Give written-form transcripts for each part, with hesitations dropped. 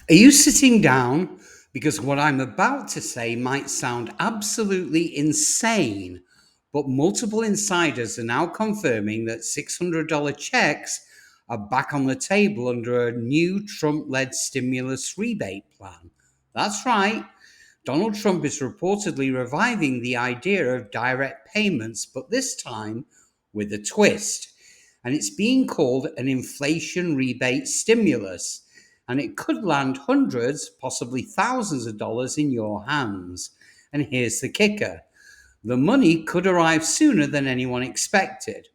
Are you sitting down? Because what I'm about to say might sound absolutely insane, but multiple insiders are now confirming that $600 checks are back on the table under a new Trump led stimulus rebate plan. That's right. Donald Trump is reportedly reviving the idea of direct payments, but this time with a twist. And it's being called an inflation rebate stimulus. And it could land hundreds, possibly thousands of dollars in your hands. And here's the kicker: the money could arrive sooner than anyone expected.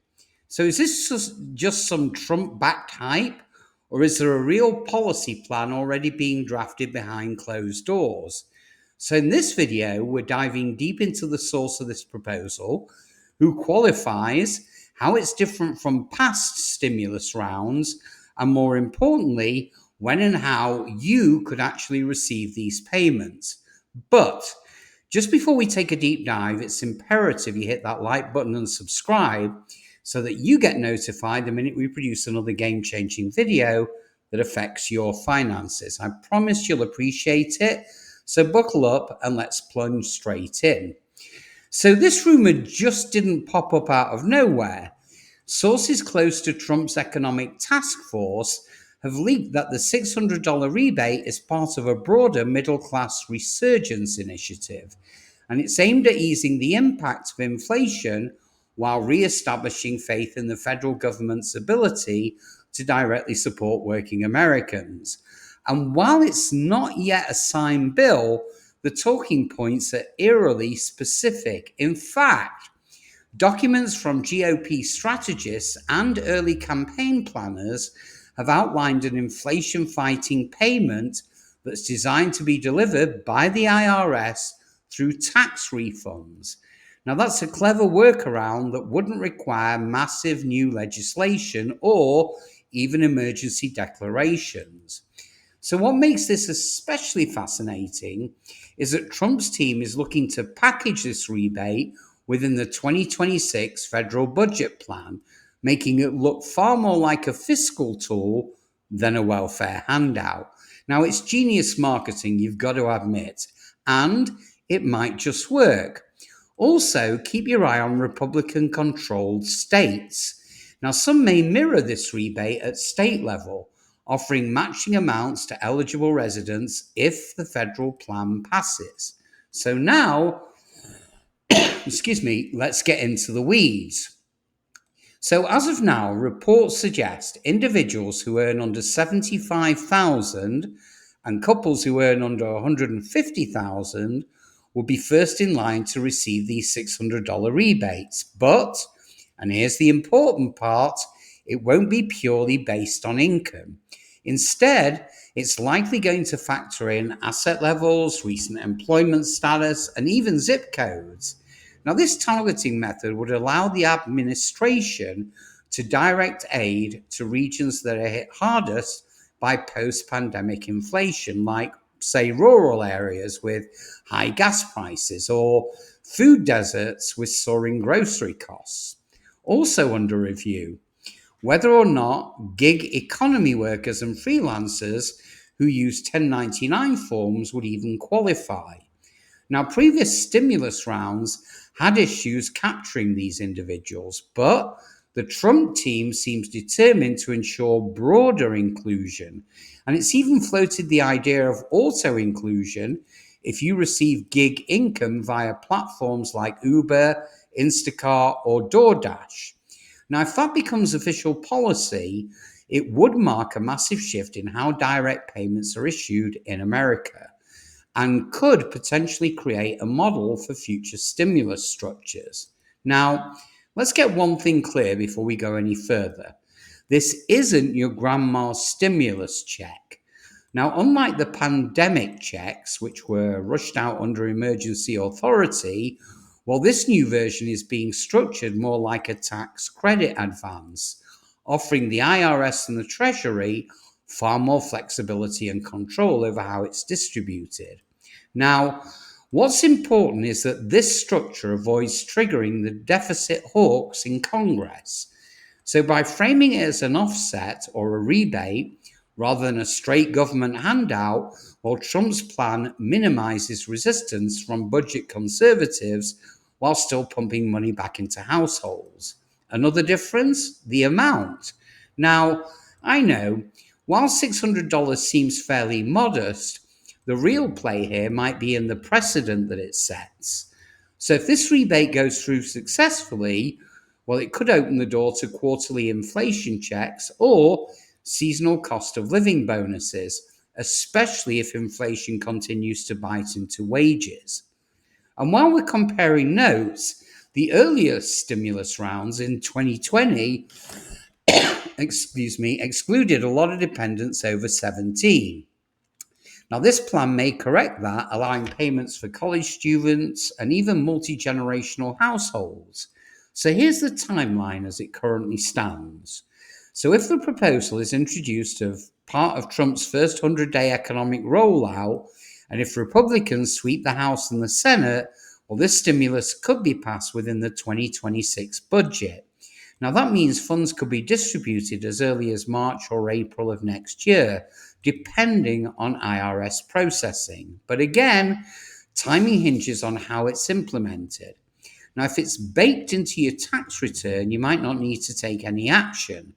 So is this just some Trump backed hype? Or is there a real policy plan already being drafted behind closed doors? So, in this video, we're diving deep into the source of this proposal, who qualifies, how it's different from past stimulus rounds, and more importantly, when and how you could actually receive these payments. But just before we take a deep dive, it's imperative you hit that like button and subscribe so that you get notified the minute we produce another game-changing video that affects your finances. I promise you'll appreciate it. So buckle up and let's plunge straight in. So this rumor just didn't pop up out of nowhere. Sources close to Trump's economic task force have leaked that the $600 rebate is part of a broader middle class resurgence initiative, and it's aimed at easing the impact of inflation while re-establishing faith in the federal government's ability to directly support working Americans. And while it's not yet a signed bill, the talking points are eerily specific. In fact, documents from GOP strategists and early campaign planners have outlined an inflation fighting payment that's designed to be delivered by the IRS through tax refunds. Now, that's a clever workaround that wouldn't require massive new legislation or even emergency declarations. So, what makes this especially fascinating is that Trump's team is looking to package this rebate within the 2026 federal budget plan, making it look far more like a fiscal tool than a welfare handout. Now, it's genius marketing, you've got to admit, and it might just work. Also, keep your eye on Republican controlled states. Now, some may mirror this rebate at state level, offering matching amounts to eligible residents if the federal plan passes. So now, let's get into the weeds. So as of now, reports suggest individuals who earn under 75,000 and couples who earn under 150,000 will be first in line to receive these $600 rebates. But, and here's the important part, it won't be purely based on income. Instead, it's likely going to factor in asset levels, recent employment status, and even zip codes. Now, this targeting method would allow the administration to direct aid to regions that are hit hardest by post-pandemic inflation, like, say, rural areas with high gas prices or food deserts with soaring grocery costs. Also under review, whether or not gig economy workers and freelancers who use 1099 forms would even qualify. Now, previous stimulus rounds had issues capturing these individuals, but the Trump team seems determined to ensure broader inclusion. And it's even floated the idea of auto inclusion if you receive gig income via platforms like Uber, Instacart, or DoorDash. Now, if that becomes official policy, it would mark a massive shift in how direct payments are issued in America, and could potentially create a model for future stimulus structures. Now, let's get one thing clear before we go any further. This isn't your grandma's stimulus check. Now, unlike the pandemic checks, which were rushed out under emergency authority, well, this new version is being structured more like a tax credit advance, offering the IRS and the Treasury far more flexibility and control over how it's distributed. Now, what's important is that this structure avoids triggering the deficit hawks in Congress. So by framing it as an offset or a rebate rather than a straight government handout, while Trump's plan minimizes resistance from budget conservatives while still pumping money back into households. Another difference? The amount. Now, I know, while $600 seems fairly modest, the real play here might be in the precedent that it sets. So if this rebate goes through successfully, well, it could open the door to quarterly inflation checks or seasonal cost of living bonuses, especially if inflation continues to bite into wages. And while we're comparing notes, the earlier stimulus rounds in 2020 excluded a lot of dependents over 17. Now, this plan may correct that, allowing payments for college students and even multi generational households. So, here's the timeline as it currently stands. So, if the proposal is introduced as part of Trump's first 100-day economic rollout, and if Republicans sweep the House and the Senate, well, this stimulus could be passed within the 2026 budget. Now, that means funds could be distributed as early as March or April of next year, depending on IRS processing. But again, timing hinges on how it's implemented. Now, if it's baked into your tax return, you might not need to take any action.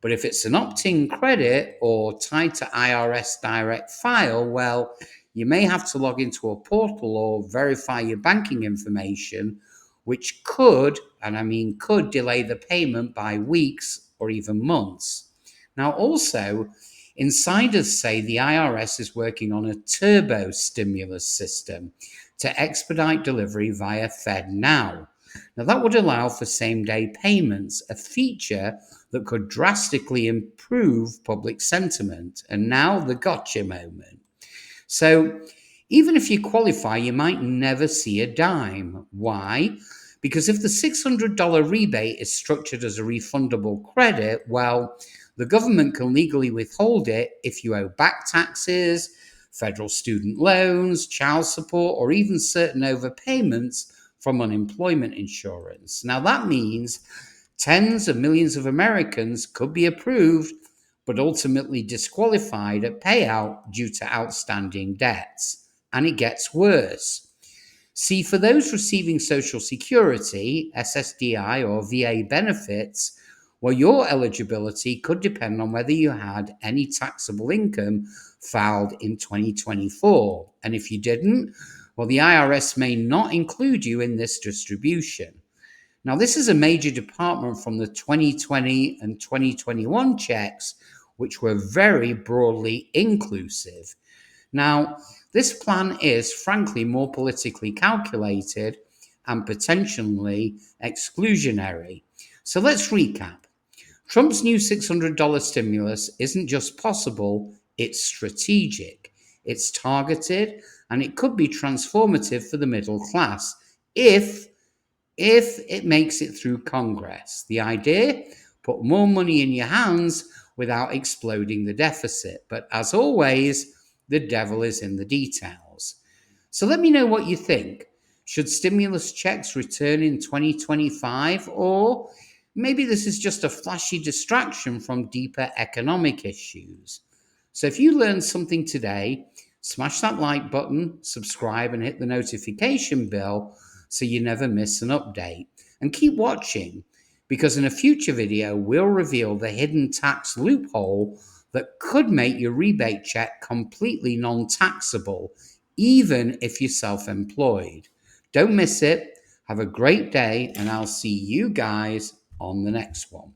But if it's an opt-in credit or tied to IRS direct file, well, you may have to log into a portal or verify your banking information, which could, and I mean could, delay the payment by weeks or even months. Now, also, insiders say the IRS is working on a turbo stimulus system to expedite delivery via FedNow. Now, that would allow for same-day payments, a feature that could drastically improve public sentiment. And now the gotcha moment. So even if you qualify, you might never see a dime. Why? Because if the $600 rebate is structured as a refundable credit, well, the government can legally withhold it if you owe back taxes, federal student loans, child support, or even certain overpayments from unemployment insurance. Now, that means tens of millions of Americans could be approved, but ultimately disqualified at payout due to outstanding debts. And it gets worse. See, for those receiving Social Security, SSDI, or VA benefits, well, your eligibility could depend on whether you had any taxable income filed in 2024. And if you didn't, well, the IRS may not include you in this distribution. Now, this is a major department from the 2020 and 2021 checks, which were very broadly inclusive. Now, this plan is, frankly, more politically calculated and potentially exclusionary. So let's recap. Trump's new $600 stimulus isn't just possible, it's strategic, it's targeted, and it could be transformative for the middle class if it makes it through Congress. The idea? Put more money in your hands without exploding the deficit. But as always, the devil is in the details. So let me know what you think. Should stimulus checks return in 2025, or maybe this is just a flashy distraction from deeper economic issues? So if you learned something today, smash that like button, subscribe, and hit the notification bell so you never miss an update. And keep watching, because in a future video, we'll reveal the hidden tax loophole that could make your rebate check completely non-taxable, even if you're self-employed. Don't miss it. Have a great day, and I'll see you guys on the next one.